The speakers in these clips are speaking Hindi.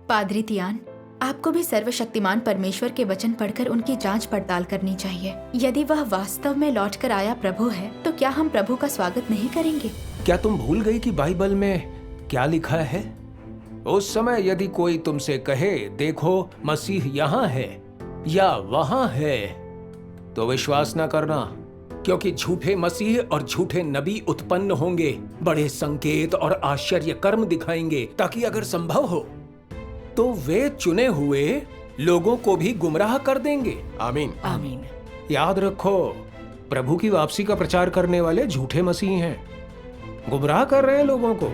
पादरी तियान, आपको भी सर्वशक्तिमान परमेश्वर के वचन पढ़कर उनकी जांच पड़ताल करनी चाहिए। यदि वह वास्तव में लौटकर आया प्रभु है, तो क्या हम प्रभु का स्वागत नहीं करेंगे? क्या तुम भूल गई कि बाइबल में क्या लिखा है? उस समय यदि कोई तुमसे कहे, देखो मसीह यहाँ है या वहाँ है, तो विश्वास न करना, क्योंकि झूठे मसीह और झूठे नबी उत्पन्न होंगे, बड़े संकेत और आश्चर्य कर्म दिखाएंगे, ताकि अगर संभव हो तो वे चुने हुए लोगों को भी गुमराह कर देंगे। आमीन। आमीन। याद रखो, प्रभु की वापसी का प्रचार करने वाले झूठे मसीह हैं, गुमराह कर रहे हैं लोगों को।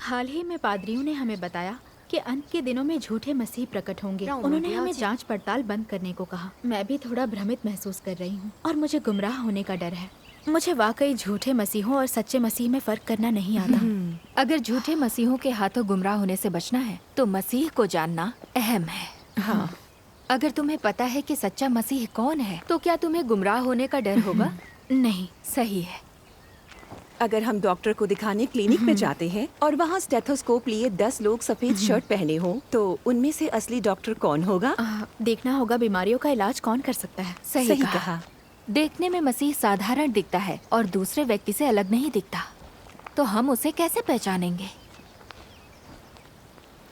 हाल ही में पादरियों ने हमें बताया कि अंत के दिनों में झूठे मसीह प्रकट होंगे। उन्होंने हमें जांच पड़ताल बंद करने को कहा। मैं भी थोड़ा भ्रमित महसूस कर रही हूँ और मुझे गुमराह होने का डर है। मुझे वाकई झूठे मसीहों और सच्चे मसीह में फर्क करना नहीं आता। अगर झूठे मसीहों के हाथों गुमराह होने से बचना है तो मसीह को जानना अहम है। हाँ, अगर तुम्हें पता है कि सच्चा मसीह कौन है, तो क्या तुम्हें गुमराह होने का डर होगा? नहीं। सही है। अगर हम डॉक्टर को दिखाने क्लिनिक में जाते हैं और वहाँ स्टेथोस्कोप लिए 10 लोग सफेद शर्ट पहने हों, तो उनमें से असली डॉक्टर कौन होगा? देखना होगा बीमारियों का इलाज कौन कर सकता है। सही कहा। देखने में मसीह साधारण दिखता है और दूसरे व्यक्ति से अलग नहीं दिखता, तो हम उसे कैसे पहचानेंगे?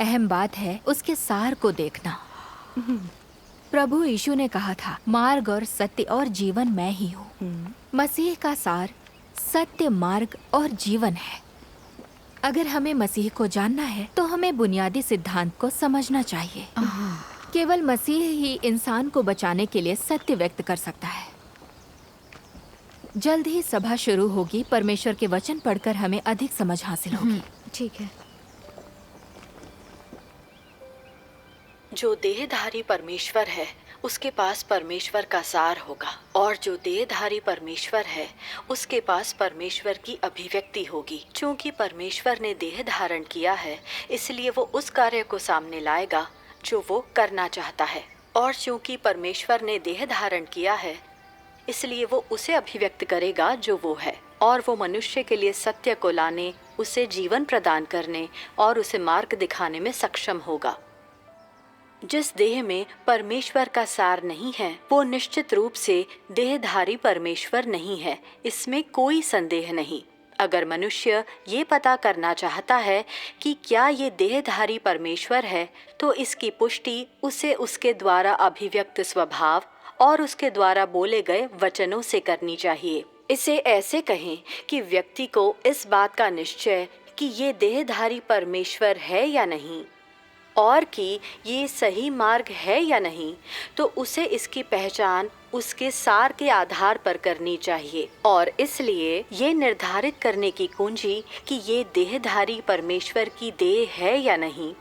अहम बात है उसके सार को देखना। प्रभु यीशु ने कहा था, मार्ग और सत्य और जीवन मैं ही हूँ। मसीह का सार सत्य, मार्ग और जीवन है। अगर हमें मसीह को जानना है तो हमें बुनियादी सिद्धांत को समझना चाहिए। केवल मसीह ही इंसान को बचाने के लिए सत्य व्यक्त कर सकता है। जल्द ही सभा शुरू होगी। परमेश्वर के वचन पढ़कर हमें अधिक समझ हासिल होगी। ठीक है। जो देहधारी परमेश्वर है उसके पास परमेश्वर का सार होगा, और जो देहधारी परमेश्वर है उसके पास परमेश्वर की अभिव्यक्ति होगी। क्योंकि परमेश्वर ने देह धारण किया है, इसलिए वो उस कार्य को सामने लाएगा जो वो करना चाहता है, और क्योंकि परमेश्वर ने देह धारण किया है, इसलिए वो उसे अभिव्यक्त करेगा जो वो है, और वो मनुष्य के लिए सत्य को लाने, उसे जीवन प्रदान करने और उसे मार्ग दिखाने में सक्षम होगा। जिस देह में परमेश्वर का सार नहीं है, वो निश्चित रूप से देहधारी परमेश्वर नहीं है, इसमें कोई संदेह नहीं। अगर मनुष्य ये पता करना चाहता है कि क्या ये देहधारी परमेश्वर है, तो इसकी पुष्टि उसे उसके द्वारा अभिव्यक्त स्वभाव और उसके द्वारा बोले गए वचनों से करनी चाहिए। इसे ऐसे कहें कि व्यक्ति को इस बात का निश्चय कि ये देहधारी परमेश्वर है या नहीं, और कि ये सही मार्ग है या नहीं, तो उसे इसकी पहचान उसके सार के आधार पर करनी चाहिए। और इसलिए ये निर्धारित करने की कुंजी कि ये देहधारी परमेश्वर की देह है या नहीं,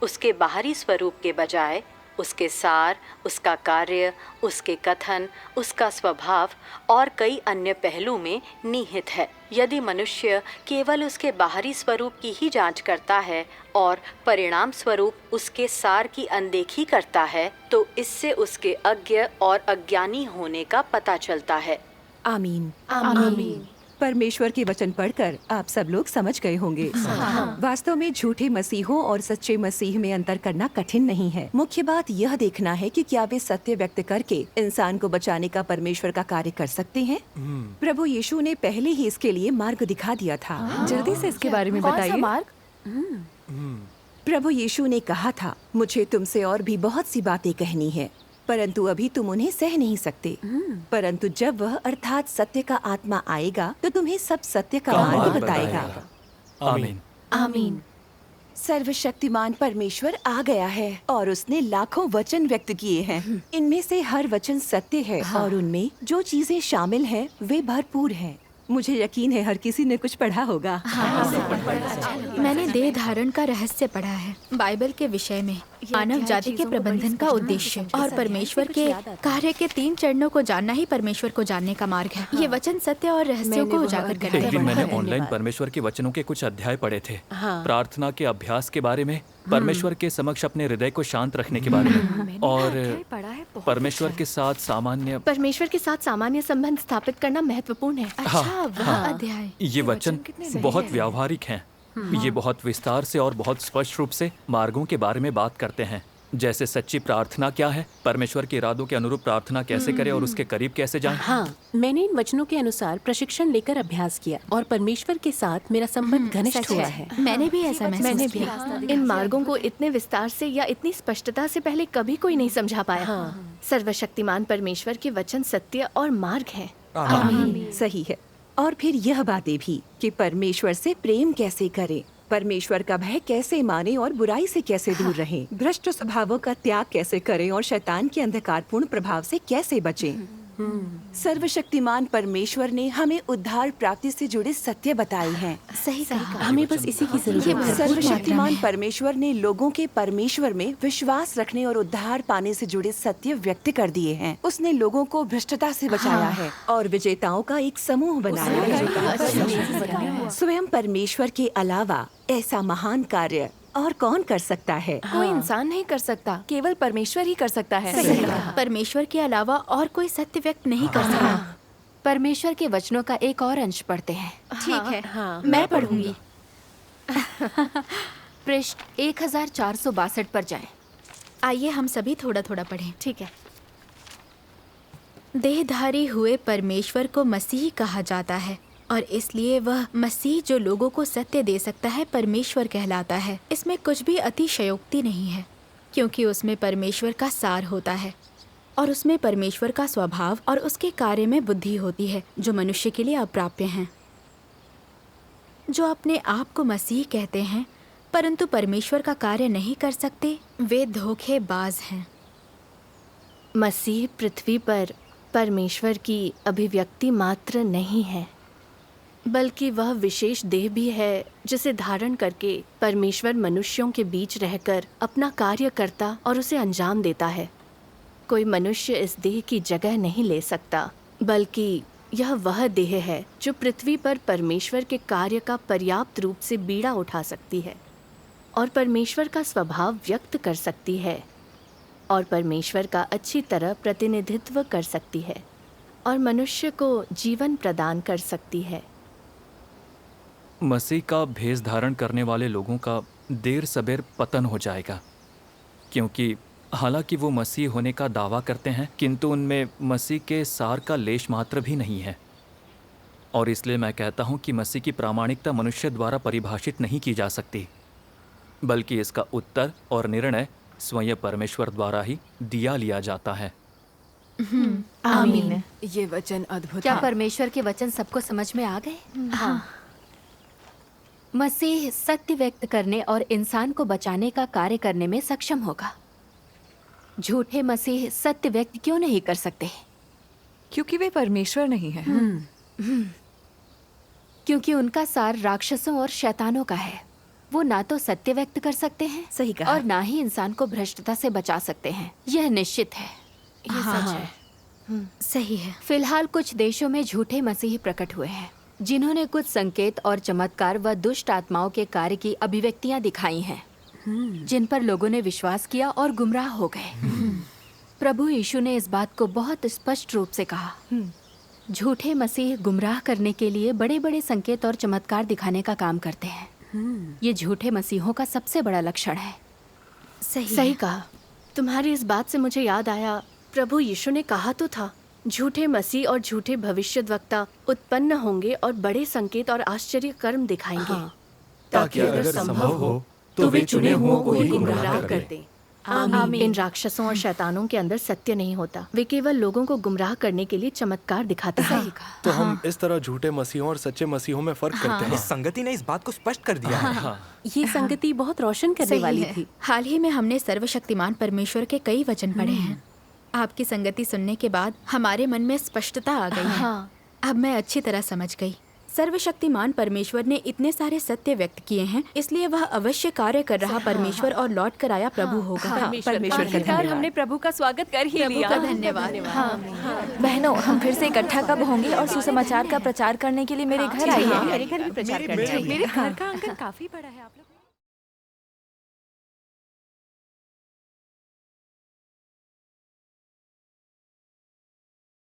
उसके बाहरी स्वरूप के बजाय उसके सार, उसका कार्य, उसके कथन, उसका स्वभाव और कई अन्य पहलू में निहित है। यदि मनुष्य केवल उसके बाहरी स्वरूप की ही जांच करता है और परिणाम स्वरूप उसके सार की अनदेखी करता है, तो इससे उसके अज्ञ और अज्ञानी होने का पता चलता है। आमीन। आमीन। परमेश्वर के वचन पढ़कर आप सब लोग समझ गए होंगे। वास्तव में झूठे मसीहों और सच्चे मसीह में अंतर करना कठिन नहीं है। मुख्य बात यह देखना है कि क्या वे सत्य व्यक्त करके इंसान को बचाने का परमेश्वर का कार्य कर सकते हैं। प्रभु यीशु ने पहले ही इसके लिए मार्ग दिखा दिया था। जल्दी से इसके बारे में बताइए। प्रभु यीशु ने कहा था, मुझे तुमसे और भी बहुत सी बातें कहनी है, परंतु अभी तुम उन्हें सह नहीं सकते। परंतु जब वह अर्थात सत्य का आत्मा आएगा तो तुम्हें सब सत्य का मार्ग बताएगा। आमीन। आमीन। सर्वशक्तिमान परमेश्वर आ गया है और उसने लाखों वचन व्यक्त किए हैं। इनमें से हर वचन सत्य है और उनमें जो चीजें शामिल हैं वे भरपूर हैं। मुझे यकीन है हर किसी ने कुछ पढ़ा होगा। मैंने देह धारण का रहस्य पढ़ा है बाइबल के विषय में। मानव जाति के प्रबंधन का उद्देश्य और परमेश्वर के कार्य के 3 चरणों को जानना ही परमेश्वर को जानने का मार्ग है। ये वचन सत्य और रहस्यों को उजागर करता एक है। दिन मैंने ऑनलाइन परमेश्वर के वचनों के कुछ अध्याय पढ़े थे। प्रार्थना के अभ्यास के बारे में, परमेश्वर के समक्ष अपने हृदय को शांत रखने के बारे में, और परमेश्वर के साथ सामान्य संबंध स्थापित करना महत्वपूर्ण है। अच्छा, वह अध्याय। ये वचन बहुत व्यावहारिक हैं। ये बहुत विस्तार से और बहुत स्पष्ट रूप से मार्गों के बारे में बात करते हैं, जैसे सच्ची प्रार्थना क्या है, परमेश्वर के इरादों के अनुरूप प्रार्थना कैसे करें और उसके करीब कैसे जाएं। हाँ, मैंने इन वचनों के अनुसार प्रशिक्षण लेकर अभ्यास किया और परमेश्वर के साथ मेरा संबंध घनिष्ठ हुआ है। मैंने भी ऐसा महसूस किया। इन मार्गों को इतने विस्तार से या इतनी स्पष्टता से पहले कभी कोई नहीं समझा पाया। सर्वशक्तिमान परमेश्वर के वचन सत्य और मार्ग हैं। सही है। और फिर यह बातें भी कि परमेश्वर से प्रेम कैसे करें, परमेश्वर का भय कैसे माने और बुराई से कैसे दूर रहें, भ्रष्ट स्वभावों का त्याग कैसे करें और शैतान के अंधकारपूर्ण प्रभाव से कैसे बचें। सर्वशक्तिमान परमेश्वर ने हमें उद्धार प्राप्ति से जुड़े सत्य बताए हैं। सही कहा। हमें बस इसी की जरूरत है। सर्वशक्तिमान परमेश्वर ने लोगों के परमेश्वर में विश्वास रखने और उद्धार पाने से जुड़े सत्य व्यक्त कर दिए हैं। उसने लोगों को भ्रष्टता से बचाया है और विजेताओं का एक समूह बनाया है। स्वयं परमेश्वर के अलावा ऐसा महान कार्य और कौन कर सकता है? कोई इंसान नहीं कर सकता, केवल परमेश्वर ही कर सकता है। सही कहा। परमेश्वर के अलावा और कोई सत्य व्यक्त नहीं कर सकता। परमेश्वर के वचनों का एक और अंश पढ़ते हैं। ठीक है, मैं पढ़ूंगी। पृष्ठ 1462 पर जाएं। आइए हम सभी थोड़ा थोड़ा पढ़ें। ठीक है। देहधारी हुए परमेश्वर को मसीह कहा जाता है और इसलिए वह मसीह जो लोगों को सत्य दे सकता है परमेश्वर कहलाता है। इसमें कुछ भी अतिशयोक्ति नहीं है, क्योंकि उसमें परमेश्वर का सार होता है और उसमें परमेश्वर का स्वभाव और उसके कार्य में बुद्धि होती है जो मनुष्य के लिए अप्राप्य हैं। जो अपने आप को मसीह कहते हैं परंतु परमेश्वर का कार्य नहीं कर सकते, वे धोखेबाज हैं। मसीह पृथ्वी पर परमेश्वर की अभिव्यक्ति मात्र नहीं है, बल्कि वह विशेष देह भी है जिसे धारण करके परमेश्वर मनुष्यों के बीच रहकर अपना कार्य करता और उसे अंजाम देता है। कोई मनुष्य इस देह की जगह नहीं ले सकता, बल्कि यह वह देह है जो पृथ्वी पर परमेश्वर के कार्य का पर्याप्त रूप से बीड़ा उठा सकती है और परमेश्वर का स्वभाव व्यक्त कर सकती है और परमेश्वर का अच्छी तरह प्रतिनिधित्व कर सकती है और मनुष्य को जीवन प्रदान कर सकती है। मसीह का भेष धारण करने वाले लोगों का देर सबेर पतन हो जाएगा, क्योंकि हालांकि वो मसीह होने का दावा करते हैं किंतु उनमें मसीह के सार का लेश मात्र भी नहीं है। और इसलिए मैं कहता हूँ कि मसीह की प्रामाणिकता मनुष्य द्वारा परिभाषित नहीं की जा सकती, बल्कि इसका उत्तर और निर्णय स्वयं परमेश्वर द्वारा ही दिया लिया जाता है। आमीन। ये वचन अद्भुत क्या है। परमेश्वर के वचन सबको समझ में आ गए? हाँ। मसीह सत्य व्यक्त करने और इंसान को बचाने का कार्य करने में सक्षम होगा। झूठे मसीह सत्य व्यक्त क्यों नहीं कर सकते? क्योंकि वे परमेश्वर नहीं है। क्योंकि उनका सार राक्षसों और शैतानों का है। वो ना तो सत्य व्यक्त कर सकते हैं, सही कहा। और ना ही इंसान को भ्रष्टता से बचा सकते हैं। यह निश्चित है। ये सच है। सही है। फिलहाल कुछ देशों में झूठे मसीह प्रकट हुए हैं जिन्होंने कुछ संकेत और चमत्कार व दुष्ट आत्माओं के कार्य की अभिव्यक्तियां दिखाई हैं, जिन पर लोगों ने विश्वास किया और गुमराह हो गए। प्रभु यीशु ने इस बात को बहुत स्पष्ट रूप से कहा। झूठे मसीह गुमराह करने के लिए बड़े बड़े संकेत और चमत्कार दिखाने का काम करते हैं। ये झूठे मसीहों का सबसे बड़ा लक्षण है। सही कहा। तुम्हारी इस बात से मुझे याद आया, प्रभु यीशु ने कहा तो था, झूठे मसीह और झूठे भविष्यद्वक्ता उत्पन्न होंगे और बड़े संकेत और आश्चर्य कर्म दिखाएंगे, ताकि अगर संभव हो तो वे चुने हुओं को ही गुमराह कर दें। आमीन। इन राक्षसों और शैतानों के अंदर सत्य नहीं होता। वे केवल लोगों को गुमराह करने के लिए चमत्कार दिखाते हैं। तो हम इस तरह झूठे मसीहों और सच्चे मसीहों में फर्क करते हैं। इस संगति ने इस बात को स्पष्ट कर दिया है। ये संगति बहुत रोशन करने वाली थी। हाल ही में हमने सर्वशक्तिमान परमेश्वर के कई वचन पढ़े हैं। आपकी संगति सुनने के बाद हमारे मन में स्पष्टता आ गई है। अब मैं अच्छी तरह समझ गई। सर्वशक्तिमान परमेश्वर ने इतने सारे सत्य व्यक्त किए हैं, इसलिए वह अवश्य कार्य कर रहा परमेश्वर और लौट कर आया प्रभु होगा। परमेश्वर का आखिरकार धन्यवाद। हमने प्रभु का स्वागत कर ही प्रभु लिया। का धन्यवाद। बहनों, हम फिर से इकट्ठा कब होंगे और सुसमाचार का प्रचार करने के लिए मेरे घर आइए। मेरे घर भी प्रचार करना है। मेरे घर का आंगन काफी बड़ा है, आप लोग